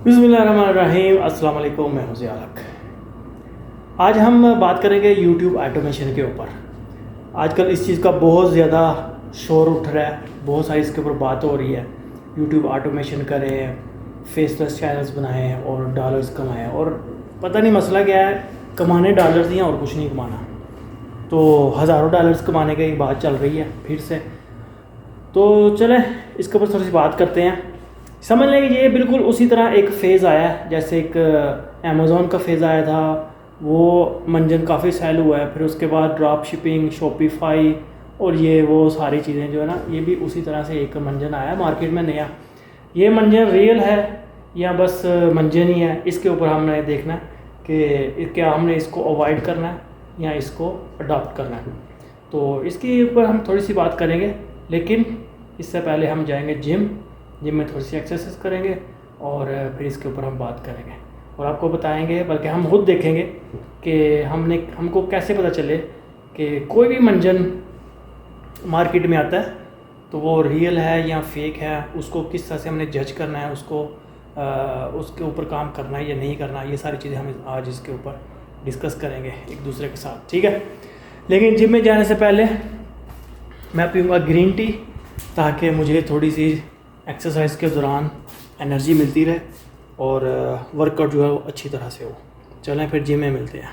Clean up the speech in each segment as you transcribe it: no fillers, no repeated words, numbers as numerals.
बिस्मिल्लाहिर्रहमानिर्रहीम। अस्सलाम वालेकुम, मैं हूं ज़ियालक। आज हम बात करेंगे यूट्यूब ऑटोमेशन के ऊपर। आजकल इस चीज़ का बहुत ज़्यादा शोर उठ रहा है, बहुत सारी इसके ऊपर बात हो रही है। यूट्यूब ऑटोमेशन करें, फेसलेस चैनल्स बनाएं और डॉलर्स कमाएं, और पता नहीं मसला क्या है, कमाने डॉलर्स ही हैं और कुछ नहीं कमाना। तो हज़ारों डॉलर्स कमाने की बात चल रही है फिर से। तो चलें इसके ऊपर थोड़ी सी बात करते हैं। समझ लें कि ये बिल्कुल उसी तरह एक फ़ेज़ आया है जैसे एक अमेज़ॉन का फ़ेज़ आया था, वो मंजन काफ़ी सेल हुआ है। फिर उसके बाद ड्रॉप शिपिंग, शॉपिफाई और ये वो सारी चीज़ें जो है ना, ये भी उसी तरह से एक मंजन आया है मार्केट में नया। ये मंजन रियल है या बस मंजन ही है, इसके ऊपर हमने देखना है कि क्या हमने इसको अवॉइड करना है या इसको अडॉप्ट करना है। तो इसके ऊपर हम थोड़ी सी बात करेंगे, लेकिन इससे पहले हम जाएंगे जिम में थोड़ी सी एक्सरसाइज करेंगे और फिर इसके ऊपर हम बात करेंगे और आपको बताएंगे, बल्कि हम खुद देखेंगे कि हमको कैसे पता चले कि कोई भी मंजन मार्केट में आता है तो वो रियल है या फेक है। उसको किस तरह से हमने जज करना है, उसको उसके ऊपर काम करना है या नहीं करना, ये सारी चीज़ें हम आज इसके ऊपर डिस्कस करेंगे एक दूसरे के साथ, ठीक है। लेकिन जिम में जाने से पहले मैं पीऊँगा ग्रीन टी, ताकि मुझे थोड़ी सी एक्सरसाइज के दौरान एनर्जी मिलती रहे और वर्कआउट जो है वो अच्छी तरह से हो। चलें फिर जिम में मिलते हैं।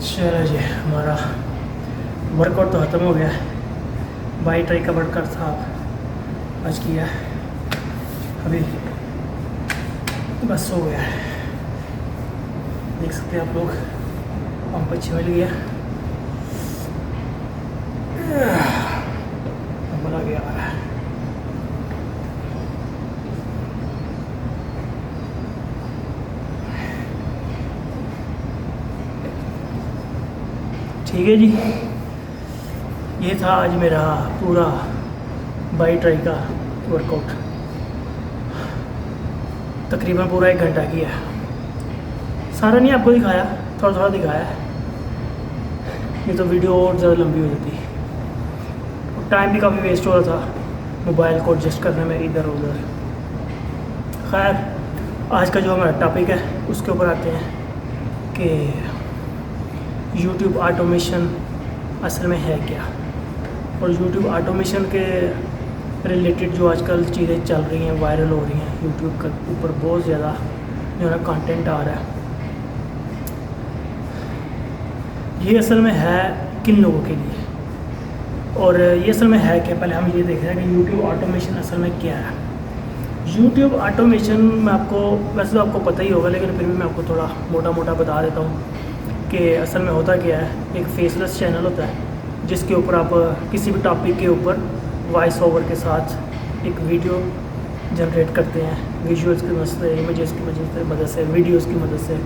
चलो जी, हमारा वर्कआउट तो ख़त्म हो गया। बाई ट्राई का वर्कआउट था आज किया, अभी बस हो गया। देख सकते हैं आप लोग, पंप अच्छी मिल गया, नंबर आ गया हमारा। ठीक है जी, ये था आज मेरा पूरा बाई ट्राई का वर्कआउट। तकरीबन पूरा 1 घंटा किया। सारा नहीं आपको दिखाया, थोड़ा थोड़ा दिखाया है। नहीं तो वीडियो और ज़्यादा लंबी हो जाती और टाइम भी काफ़ी वेस्ट हो रहा था मोबाइल को एडजस्ट करने में इधर उधर। खैर आज का जो हमारा टॉपिक है उसके ऊपर आते हैं कि यूट्यूब ऑटोमेशन असल में है क्या, और यूट्यूब ऑटोमेशन के रिलेटेड जो आजकल चीज़ें चल रही हैं, वायरल हो रही हैं, यूट्यूब के ऊपर बहुत ज़्यादा जो है ना कंटेंट आ रहा है, ये असल में है किन लोगों के लिए, और ये असल में है क्या। पहले हम ये देख रहे हैं कि यूट्यूब ऑटोमेशन असल में क्या है। यूट्यूब ऑटोमेशन में आपको वैसे तो आपको पता ही होगा, लेकिन फिर भी मैं आपको थोड़ा मोटा मोटा बता देता हूँ कि असल में होता क्या है। एक फेसलेस चैनल होता है जिसके ऊपर आप किसी भी टॉपिक के ऊपर वॉइस ओवर के साथ एक वीडियो जनरेट करते हैं, विजुअल्स की मदद से, इमेजेस की मदद से, वीडियोस की मदद से।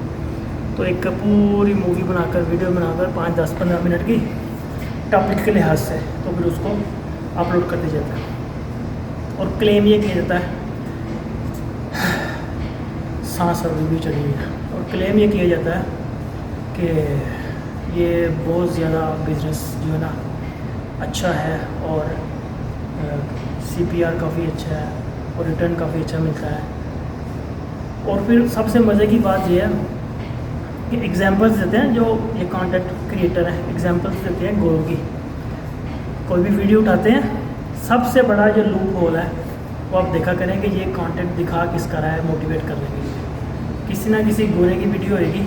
तो एक पूरी मूवी बनाकर, वीडियो बनाकर 5, 10, 15 मिनट की टॉपिक के लिहाज से तो फिर उसको अपलोड कर दिया जाता है और क्लेम ये किया जाता है, सांस और रिव्यू चली है, और क्लेम ये किया जाता है कि ये बहुत ज़्यादा बिज़नेस जो है ना अच्छा है और CPR काफ़ी अच्छा है और रिटर्न काफ़ी अच्छा मिलता है। और फिर सबसे मज़े की बात यह है कि एग्जांपल्स देते हैं, जो ये कंटेंट क्रिएटर हैं एग्जांपल्स देते हैं गोल की। कोई भी वीडियो उठाते हैं, सबसे बड़ा जो लूप होल है वो आप देखा करें कि ये कंटेंट दिखा किसका रहा है, मोटिवेट करने के लिए। किसी ना किसी गोरे की वीडियो होगी,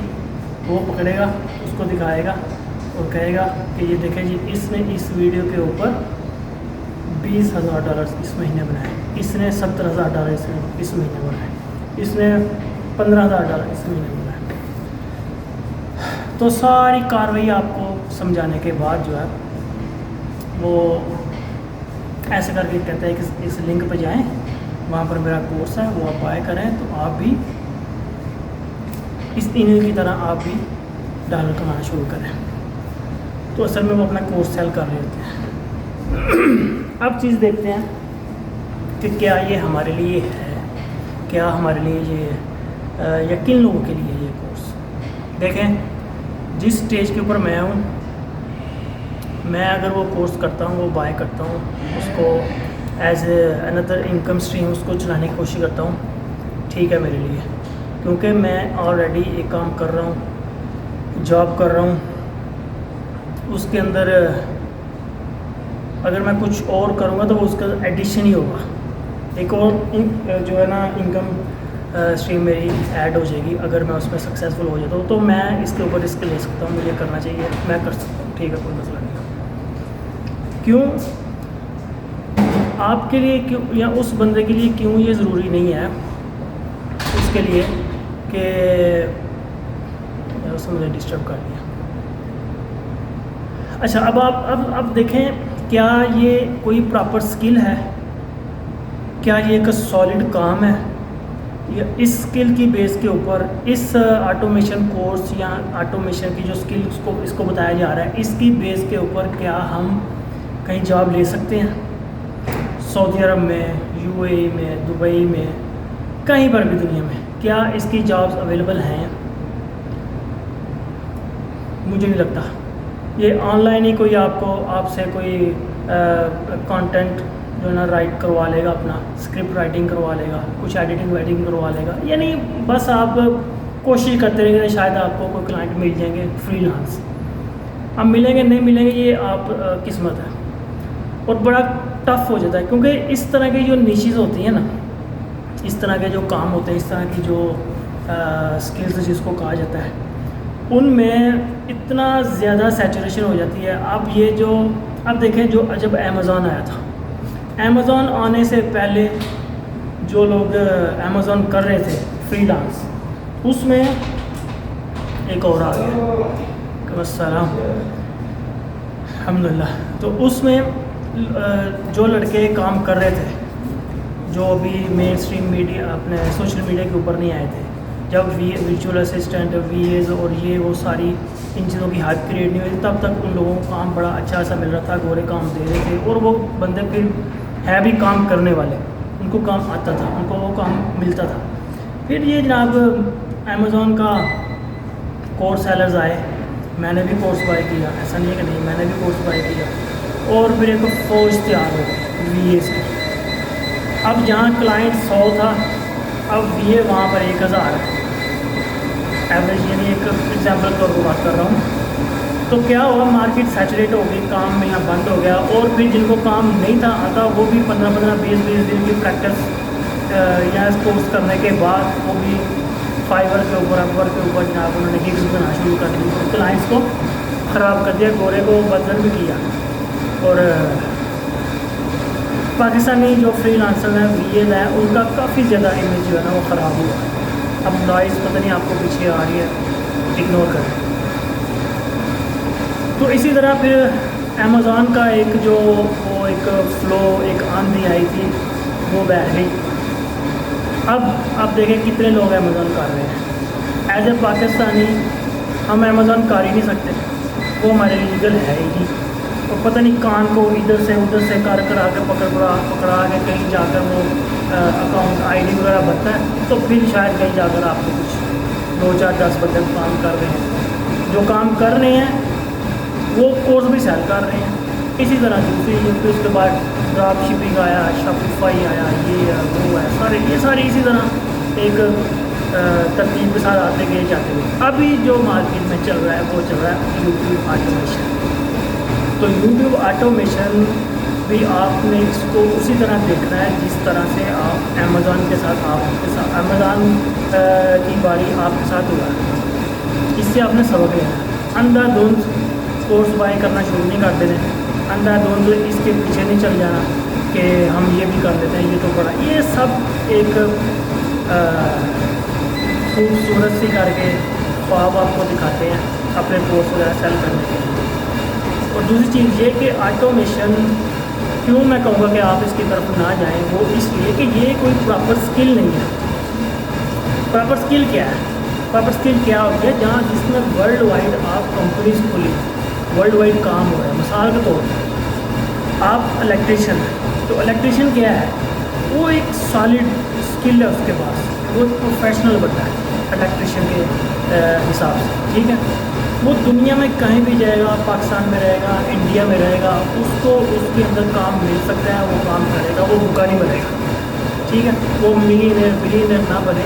वो पकड़ेगा, उसको दिखाएगा और कहेगा कि ये देखें जी, इसने इस वीडियो के ऊपर $20,000 इस महीने बनाए, इसने $70,000 इस महीने बनाए, इसने $15,000 इस महीने बनाए। तो सारी कार्रवाई आपको समझाने के बाद जो है वो ऐसे करके कहते हैं कि इस लिंक पे जाएं, वहाँ पर मेरा कोर्स है, वो आप बाय करें तो आप भी इस ईमेल की तरह आप भी डॉलर कमाना शुरू करें। तो असल में वो अपना कोर्स सेल कर रहे होते हैं। अब चीज़ देखते हैं कि क्या ये हमारे लिए है, क्या हमारे लिए ये या किन लोगों के लिए ये कोर्स। देखें, जिस स्टेज के ऊपर मैं हूँ, मैं अगर वो कोर्स करता हूँ, वो बाय करता हूँ, उसको एज अनदर इनकम स्ट्रीम उसको चलाने की कोशिश करता हूँ, ठीक है मेरे लिए, क्योंकि मैं ऑलरेडी एक काम कर रहा हूँ, जॉब कर रहा हूँ, उसके अंदर अगर मैं कुछ और करूँगा तो वो उसका एडिशन ही होगा, एक और जो है ना इनकम स्ट्रीम मेरी ऐड हो जाएगी अगर मैं उसमें सक्सेसफुल हो जाता हूँ। तो मैं इसके ऊपर रिस्क ले सकता हूँ, मुझे करना चाहिए, मैं कर सकता हूँ, ठीक है, कोई मसला नहीं। क्यों आपके लिए क्यों या उस बंदे के लिए क्यों ये ज़रूरी नहीं है उसके लिए कि उसने मुझे डिस्टर्ब कर दिया। अच्छा, अब आप अब देखें, क्या ये कोई प्रॉपर स्किल है, क्या ये एक सॉलिड काम है, या इस स्किल की बेस के ऊपर इस ऑटोमेशन कोर्स या ऑटोमेशन की जो स्किल इसको बताया जा रहा है, इसकी बेस के ऊपर क्या हम कहीं जॉब ले सकते हैं, सऊदी अरब में, UAE में, दुबई में, कहीं पर भी दुनिया में, क्या इसकी जॉब्स अवेलेबल हैं? मुझे नहीं लगता। ये ऑनलाइन ही कोई आपसे कोई कंटेंट जो है ना राइट करवा लेगा, अपना स्क्रिप्ट राइटिंग करवा लेगा, कुछ एडिटिंग वेडिटिंग करवा लेगा, यानी बस आप कोशिश करते रहेंगे, शायद आपको कोई क्लाइंट मिल जाएंगे फ्रीलांस। अब मिलेंगे नहीं मिलेंगे ये आप किस्मत है, और बड़ा टफ हो जाता है, क्योंकि इस तरह की जो निशेज़ होती हैं ना, इस तरह के जो काम होते हैं, इस तरह की जो स्किल्स जिसको कहा जाता है, उनमें इतना ज़्यादा सैचुरेशन हो जाती है। अब ये जो अब देखें, जो जब अमेज़ॉन आया था, अमेज़ॉन आने से पहले जो लोग अमेज़ॉन कर रहे थे फ्रीलांस, उसमें एक और आ गया, अस्सलाम अल्हम्दुलिल्लाह। तो उसमें जो लड़के काम कर रहे थे, जो अभी मेन स्ट्रीम मीडिया अपने सोशल मीडिया के ऊपर नहीं आए थे, जब वर्चुअल असिस्टेंट, VAs और ये वो सारी इन चीज़ों की हाइप क्रिएट नहीं हुई, तब तक उन लोगों को काम बड़ा अच्छा सा मिल रहा था, गोरे काम दे रहे थे, और वो बंदे फिर है भी काम करने वाले, उनको काम आता था, उनको वो काम मिलता था। फिर ये जनाब अमेज़ॉन का कोर्स सेलर्स आए, मैंने भी कोर्स बाय किया, ऐसा नहीं है कि नहीं, मैंने भी कोर्स बाय किया। और फिर एक फ़ौज तैयार हो VA से। अब जहाँ क्लाइंट 100 था, अब VA वहाँ पर 1000 है एवरेज, यानी एक एग्जाम्पल के तौर पर बात कर रहा हूँ। तो क्या हुआ, मार्केट सैचुरेट हो गई, काम यहाँ बंद हो गया। और फिर जिनको काम नहीं था आता, वो भी 15-15, 20-20 दिन की प्रैक्टिस या कोर्स करने के बाद वो भी फाइवर के ऊपर, अपवर के ऊपर जहाँ पर उन्होंने गिग्स बनाना शुरू कर दी, तो क्लाइंट्स को ख़राब कर दिया, गोरे को बदल भी किया। और पाकिस्तानी जो फ्रीलांसर हैं, VA हैं, उनका काफ़ी ज़्यादा इमेज जो है ना वो ख़राब हुआ। अब नॉइज़ पता नहीं आपको पीछे आ रही है, इग्नोर करें। तो इसी तरह फिर अमेज़ॉन का एक जो वो एक फ़्लो, एक आंधी आई थी, वो बह गई। अब देखें कितने लोग अमेज़ॉन कर रहे हैं। एज ए पाकिस्तानी हम अमेज़ॉन कर ही नहीं सकते, वो हमारे लीगल है ही नहीं। तो पता नहीं कान को इधर से उधर से कर करा के पकड़ा के कहीं जाकर वो अकाउंट ID वगैरह बनता है, तो फिर शायद कहीं जाकर आपको कुछ 2-4-10 बंदे काम कर रहे हैं, जो काम कर रहे हैं वो कोर्स भी सेल कर रहे हैं। इसी तरह दूसरी, फिर उसके बाद ड्रॉप शिपिंग आया, शॉपिफाई आया, ये वो है, ये सारे इसी तरह एक तरतीब के साथ आते गए जाते गए। अभी जो मार्केट में चल रहा है वो चल रहा है यूट्यूब ऑटोमेशन। तो यूट्यूब ऑटोमेशन भी आपने इसको उसी तरह देखना है जिस तरह से आप अमेज़ॉन के साथ अमेज़ॉन की बारी आपके साथ हुआ है। इससे आपने सबक लेना है। अंधाधुंध कोर्स बाय करना शुरू नहीं कर देने, अंधाधुंध इसके पीछे नहीं चल जाना कि हम ये भी कर लेते हैं, ये तो बड़ा, ये सब एक खूबसूरत सी करके ख्वाब आपको दिखाते हैं अपने कोर्स वगैरह सेल करने के लिए। और दूसरी चीज़ ये कि ऑटोमेशन क्यों मैं कहूँगा कि आप इसकी तरफ ना जाएं, वो इसलिए कि ये कोई प्रॉपर स्किल नहीं है। प्रॉपर स्किल क्या है? प्रॉपर स्किल क्या होती है? जहाँ जिसमें वर्ल्ड वाइड आप कंपनीज खुली, वर्ल्ड वाइड काम हो रहा है। मिसाल के तौर पर आप इलेक्ट्रीशियन हैं, तो इलेक्ट्रीशियन क्या है? वो एक सॉलिड स्किल है उसके पास, वो प्रोफेशनल बनता है इलेक्ट्रीशियन के हिसाब से, ठीक है। वो दुनिया में कहीं भी जाएगा, पाकिस्तान में रहेगा, इंडिया में रहेगा, उसको उसके अंदर काम मिल सकता है, वो काम करेगा, वो भूखा नहीं बनेगा, ठीक है। वो मिलीनियर ना बने,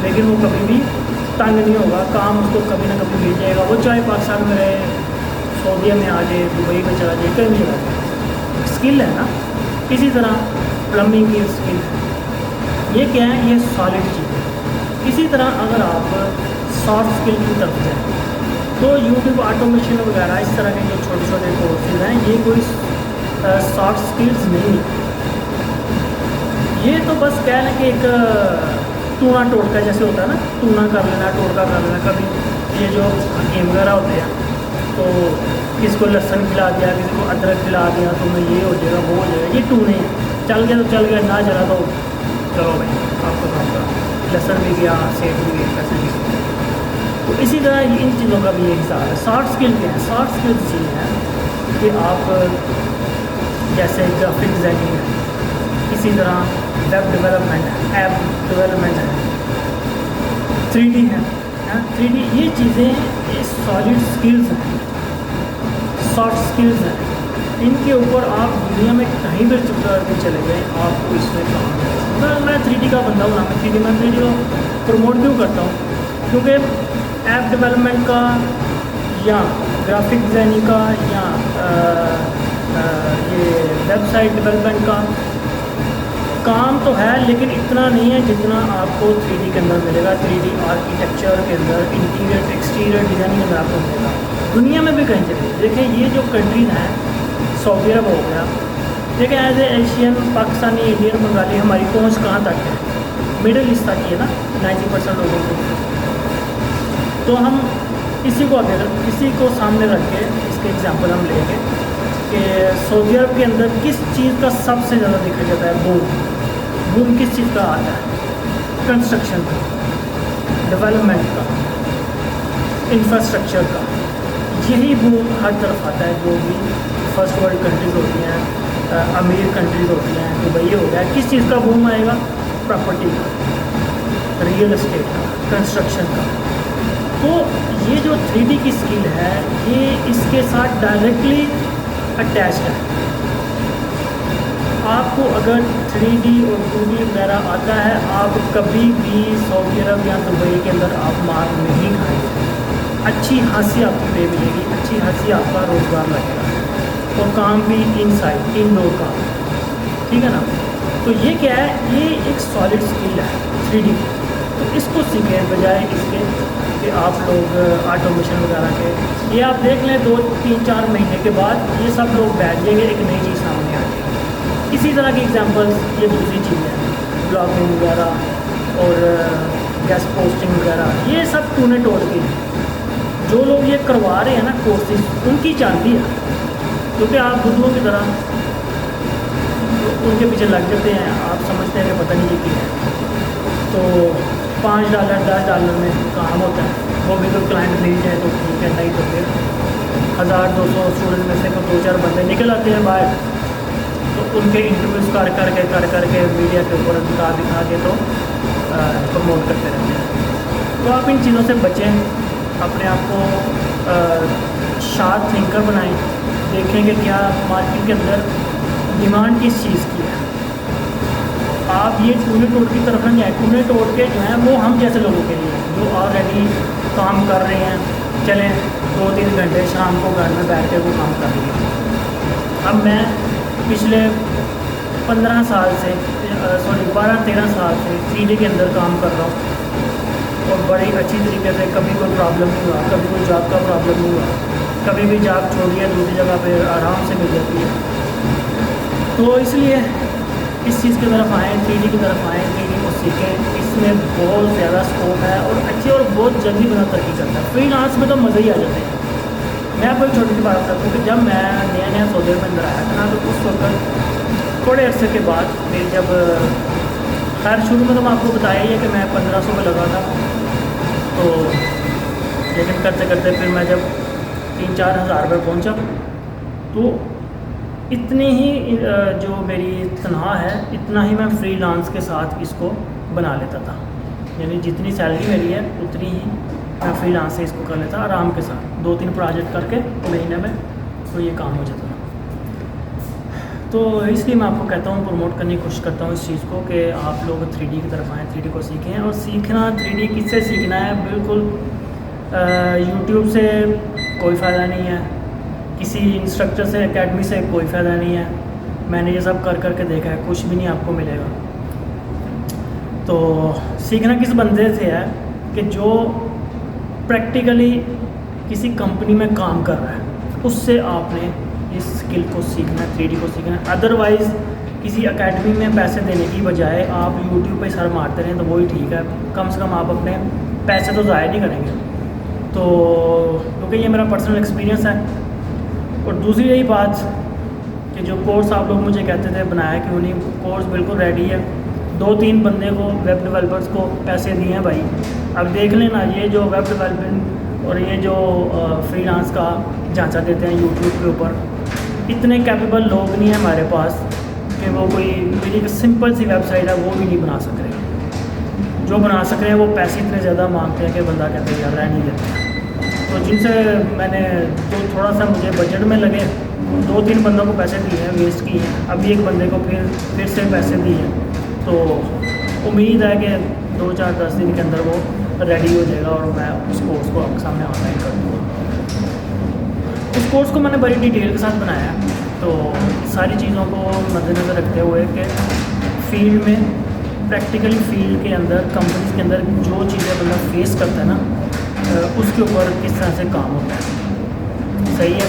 लेकिन वो कभी भी तंग नहीं होगा, काम उसको कभी ना कभी मिल जाएगा। वो चाहे पाकिस्तान में रहे, सऊदीया में आ जाए, दुबई में चला जाए, कहीं भी जाए, स्किल है ना। इसी तरह प्लम्बिंग की स्किल है, ये क्या है? ये सॉलिड चीज़ है। इसी तरह अगर आप सॉफ्ट स्किल की तरफ जाएँ तो यूट्यूब ऑटोमेशन वगैरह इस तरह के जो छोटे छोटे कोर्सेज हैं, ये कोई सॉफ्ट स्किल्स नहीं है। ये तो बस कह लें कि एक टूना टोटका जैसे होता है ना, टूना कर लेना, टोटका कर लेना। कभी ये जो हकीम वगैरह होते हैं, तो किसी को लहसुन खिला दिया, किसी को अदरक खिला दिया, तो मैं ये हो जाएगा, वो हो जाएगा, ये टूने हैं। चल गया तो चल गया, ना चला तो चलो भाई आपको काम करा, लहसुन भी गया, सेब भी गया, पैसे भी गए। तो इसी तरह इन चीज़ों का भी एक हिसाब है। सॉफ्ट स्किल क्या है? सॉफ्ट स्किल्स ये है कि आप जैसे ग्राफिक डिज़ाइनिंग है, इसी तरह वेब डेवलपमेंट है, ऐप डेवलपमेंट है, 3D है, 3D, ये चीज़ें ये सॉलिड स्किल्स हैं, सॉफ्ट स्किल्स हैं। इनके ऊपर आप दुनिया में कहीं भी चले गए, आपको इसमें काम है। मैं 3D का बंदा हूँ, मैं 3D को प्रमोट क्यों करता हूँ? क्योंकि ऐप डेवलपमेंट का या ग्राफिक डिज़ाइनिंग का या ये वेबसाइट डेवलपमेंट का काम तो है, लेकिन इतना नहीं है जितना आपको 3D के अंदर मिलेगा। 3D आर्किटेक्चर के अंदर, इंटीरियर एक्सटीरियर डिज़ाइनिंग के अंदर आपको मिलेगा। दुनिया में भी कहीं चले देखिए, ये जो कंट्रीज हैं, सऊदी अरब हो गया, देखिए as a Asian, Pakistani, Indian, Bengali, हमारी पहुँच कहाँ तक है? मिडिल ईस्ट तक ही है ना, 90% लोगों को। तो हम इसी को अगर इसी को सामने रख के इसके एग्जांपल हम लेंगे कि सऊदी अरब के अंदर किस चीज़ का सबसे ज़्यादा देखा जाता है? बूम किस चीज़ का आता है? कंस्ट्रक्शन का, डेवलपमेंट का, इंफ्रास्ट्रक्चर का, यही बूम हर तरफ आता है। जो भी फर्स्ट वर्ल्ड कंट्रीज़ होती हैं, अमीर कंट्रीज़ होती हैं, दुबई हो गया, किस चीज़ का बूम आएगा? प्रॉपर्टी का, रियल एस्टेट का, कंस्ट्रक्शन का। तो ये जो 3D की स्किल है ये इसके साथ डायरेक्टली अटैच्ड है। आपको अगर 3D और 2D वगैरह आता है, आप कभी भी सऊदी अरब या दुबई के अंदर आप मार नहीं खाएंगे। अच्छी खासी आपकी पे मिलेगी, अच्छी खासी आपका रोज़गार लगेगा और काम भी इनसाइड इनडोर काम, ठीक है ना। तो ये क्या है, ये एक सॉलिड स्किल है 3D की। तो इसको सीखें बजाय इसके कि आप लोग ऑटोमेशन वगैरह के। ये आप देख लें 2-3-4 महीने के बाद ये सब लोग बैठ जाएंगे, एक नई चीज़ सामने आ जाएगी। इसी तरह की एग्जांपल्स ये दूसरी चीज़ें हैं, ब्लॉगिंग वगैरह और गेस्ट पोस्टिंग वगैरह, ये सब टूने टोड़ के हैं। जो लोग ये करवा रहे हैं ना कोर्सेज, उनकी चांदी है, क्योंकि आप बुद्धुओं की तरह उनके पीछे लग जाते हैं। आप समझते हैं कि पता नहीं ये क्या है, तो $5 $10 में काम होता है। वो भी कोई क्लाइंट मिल जाए तो ठीक है, नहीं तो फिर 1000-200 स्टूडेंट में से कोई 2-4 बंदे निकल आते हैं बाहर, तो उनके इंटरव्यूज़ कर करके मीडिया के ऊपर दिखा के तो प्रमोट करते रहते हैं। तो आप इन चीज़ों से बचें, अपने आप को शार्प थिंकर बनाएं, देखेंगे क्या मार्केट के अंदर डिमांड किस चीज़ की है। आप ये टूने टोड़ की तरफ ना जाए, टूने टोड़ के जो है वो हम जैसे लोगों के लिए जो ऑलरेडी काम कर रहे हैं, चलें 2-3 घंटे शाम को घर में बैठ के वो काम कर रही है। अब मैं पिछले 15 साल से 12-13 साल से 3D के अंदर काम कर रहा हूँ और बड़ी अच्छी तरीके से, कभी कोई प्रॉब्लम नहीं हुआ, कभी कोई जॉब का प्रॉब्लम नहीं हुआ, कभी भी जॉब छोड़िए दूसरी जगह पे आराम से मिल जाती है। तो इसलिए इस चीज़ की तरफ आएँ, 3D की तरफ आएँ, 3D को सीखें। इसमें बहुत ज़्यादा स्कोप है और अच्छी और बहुत जल्दी बना तरक्की करता है। फ्रीलांस में तो मज़े ही आ जाते हैं। मैं आपको एक छोटी सी बात बताता हूँ कि जब मैं नया सऊदी अरब में अंदर आया था ना, तो उस वक्त थोड़े अरसे के बाद फिर जब खैर शुरू में तो मैं आपको बताया ही है कि मैं 1500 में लगा था, तो लेकिन करते करते फिर मैं जब 3-4 हज़ार रुपये पहुँचा, तो इतनी ही जो मेरी तनख्वाह है इतना ही मैं फ्रीलांस के साथ इसको बना लेता था। यानी जितनी सैलरी मेरी है उतनी ही मैं फ्रीलांस से इसको कर लेता आराम के साथ, 2-3 प्रोजेक्ट करके महीने में, तो ये काम हो जाता था। तो इसलिए मैं आपको कहता हूँ, प्रमोट करने की कोशिश करता हूँ इस चीज़ को कि आप लोग 3D की तरफ आएँ, 3D को सीखें। और सीखना 3D किससे सीखना है, बिल्कुल यूट्यूब से कोई फ़ायदा नहीं है, किसी इंस्ट्रक्टर से, एकेडमी से कोई फ़ायदा नहीं है। मैंने ये सब कर करके देखा है, कुछ भी नहीं आपको मिलेगा। तो सीखना किस बंदे से है कि जो प्रैक्टिकली किसी कंपनी में काम कर रहा है, उससे आपने इस स्किल को सीखना है, 3D को सीखना है। अदरवाइज़ किसी एकेडमी में पैसे देने की बजाय आप यूट्यूब पे सर मारते रहें तो वही ठीक है। कम से कम आप अपने पैसे तो ज़ाया नहीं करेंगे। तो क्योंकि ये मेरा पर्सनल एक्सपीरियंस है। और दूसरी यही बात कि जो कोर्स आप लोग मुझे कहते थे बनाया क्यों नहीं, कोर्स बिल्कुल रेडी है। 2-3 बंदे को, वेब डेवलपर्स को पैसे दिए हैं भाई। अब देख लेना, ये जो वेब डेवलपमेंट और ये जो फ्रीलांस का झांसा देते हैं यूट्यूब के ऊपर, इतने कैपेबल लोग नहीं हैं हमारे पास कि वो कोई मेरी एक सिंपल सी वेबसाइट है वो भी नहीं बना सक रहे। जो बना सक रहे हैं वो पैसे इतने ज़्यादा मांगते हैं कि बंदा कहते हैं यार रह नहीं देते। तो जिनसे मैंने जो थोड़ा सा मुझे बजट में लगे, 2-3 बंदों को पैसे दिए हैं, वेस्ट किए हैं। अभी एक बंदे को फिर से पैसे दिए हैं। तो उम्मीद है कि 2-4-10 दिन के अंदर वो रेडी हो जाएगा और मैं उस कोर्स को आपके सामने ऑनलाइन कर दूँगा। इस कोर्स को मैंने बड़ी डिटेल के साथ बनाया है, तो सारी चीज़ों को मद्देनज़र रखते हुए कि फील्ड में, प्रैक्टिकली फील्ड के अंदर, कंपनीज के अंदर जो चीज़ें बंदा फेस करता है ना, उसके ऊपर किस तरह से काम होता है। सही है।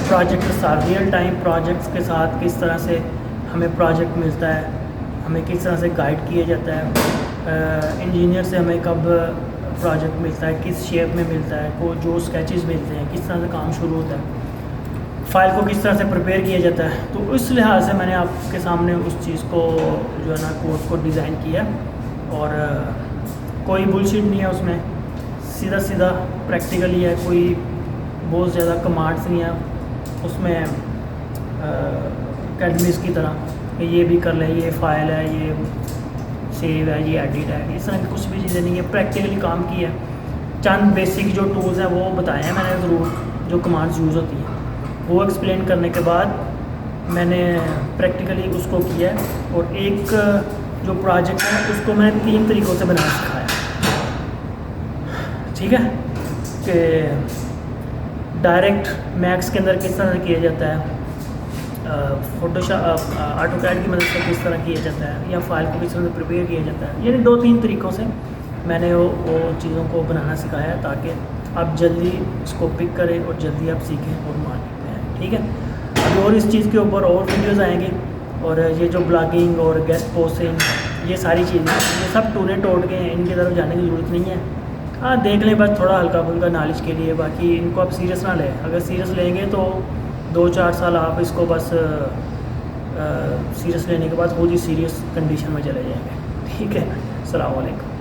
प्रोजेक्ट के साथ, रियल टाइम प्रोजेक्ट्स के साथ किस तरह से हमें प्रोजेक्ट मिलता है, हमें किस तरह से गाइड किया जाता है, इंजीनियर से हमें कब प्रोजेक्ट मिलता है, किस शेप में मिलता है, को जो स्केचेस मिलते हैं, किस तरह से काम शुरू होता है, फ़ाइल को किस तरह से प्रिपेयर किया जाता है। तो उस लिहाज से मैंने आपके सामने उस चीज़ को जो है ना कोर्स को डिज़ाइन किया। और कोई बुलशिट नहीं है उसमें, सीधा सीधा प्रैक्टिकली है, कोई बहुत ज़्यादा कमांड्स नहीं है उसमें अकेडमीज़ की तरह कि ये भी कर ले, ये फ़ाइल है, ये सेव है, ये एडिट है, इस तरह की कुछ भी चीज़ें नहीं है। प्रैक्टिकली काम की है, चंद बेसिक जो टूल्स हैं वो बताए हैं मैंने ज़रूर, जो कमांड्स यूज़ होती हैं वो एक्सप्लेन करने के बाद मैंने प्रैक्टिकली उसको किया और एक जो प्रोजेक्ट है उसको मैंने 3 तरीक़ों से बनाना सिखाया। ठीक है, कि डायरेक्ट मैक्स के अंदर किस तरह किया जाता है, फोटोशॉप ऑटोकैड की मदद से किस तरह किया जाता है, या फाइल को किस तरह से प्रिपेयर किया जाता है। यानी 2-3 तरीक़ों से मैंने वो चीज़ों को बनाना सिखाया ताकि आप जल्दी इसको पिक करें और जल्दी आप सीखें और मार्केट में आएँ। ठीक है, अभी और इस चीज़ के ऊपर और वीडियोज़ आएंगे, और ये जो ब्लॉगिंग और गेस्ट पोस्टिंग ये सारी चीज़ें ये सब टूरे टोट के हैं, इनकी तरफ जाने की ज़रूरत नहीं है। हाँ, देख लें बस थोड़ा हल्का फुल्का नॉलेज के लिए, बाकी इनको आप सीरियस ना लें। अगर सीरियस लेंगे तो 2-4 साल आप इसको बस सीरियस लेने के बाद खुद ही सीरियस कंडीशन में चले जाएंगे। ठीक है, अस्सलाम वालेकुम।